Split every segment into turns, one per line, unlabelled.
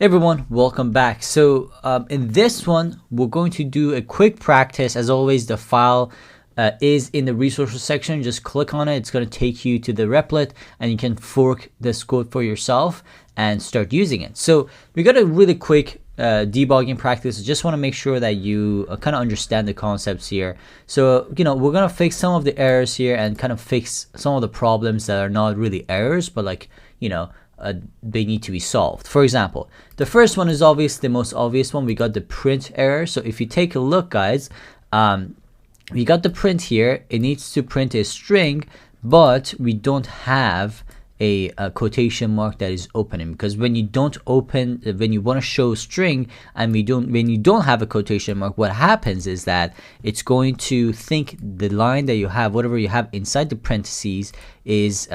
Hey everyone, welcome back. So in this one, we're going to do a quick practice. As always, the file is in the resources section. Just click on it. It's going to take you to the Replit and you can fork this code for yourself and start using it. So we got a really quick debugging practice. I just want to make sure that you kind of understand the concepts here. So, we're going to fix some of the errors here and kind of fix some of the problems that are not really errors, but they need to be solved. For example, the first one is obviously the most obvious one. We got the print error. So if you take a look, guys, we got the print here. It needs to print a string, but we don't have a quotation mark that is opening, because when you want to show a string and when you don't have a quotation mark, what happens is that it's going to think the line that you have, whatever you have inside the parentheses, is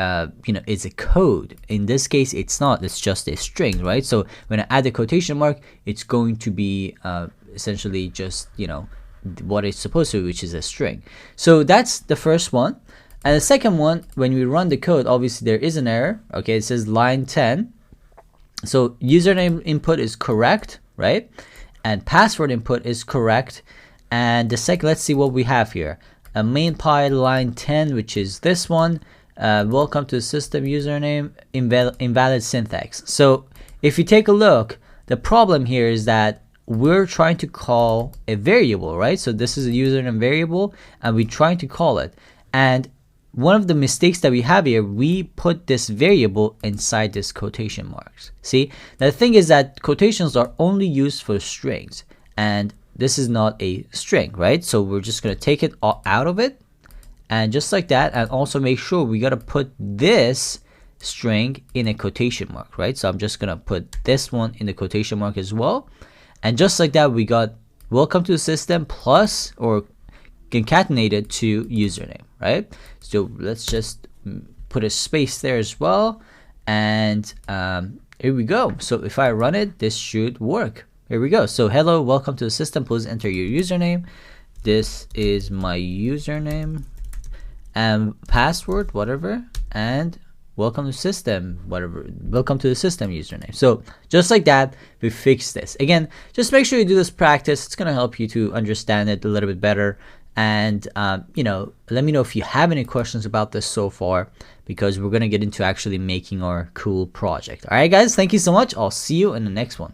is a code. In this case, it's not. It's just a string, right? So when I add the quotation mark, it's going to be essentially just what it's supposed to be, which is a string. So that's the first one. And the second one, when we run the code, obviously there is an error. Okay, it says line 10. So username input is correct, right? And password input is correct. And the second, let's see what we have here. A main py line 10, which is this one. Welcome to the system username, invalid syntax. So if you take a look, the problem here is that we're trying to call a variable, right? So this is a username variable, and we're trying to call it. And one of the mistakes that we have here, we put this variable inside this quotation marks. See, the thing is that quotations are only used for strings, and this is not a string, right? So we're just going to take it out of it, and just like that, and also make sure we got to put this string in a quotation mark, right? So I'm just going to put this one in the quotation mark as well. And just like that, we got welcome to the system plus or concatenated to username, right? So let's just put a space there as well, and here we go. So if I run it, this should work. Here we go. So hello, welcome to the system. Please enter your username. This is my username and password, whatever, and welcome to system, whatever, welcome to the system username. So just like that, we fix this. Again, just make sure you do this practice. It's going to help you to understand it a little bit better. And let me know if you have any questions about this so far, because we're going to get into actually making our cool project. All right, guys, thank you so much. I'll see you in the next one.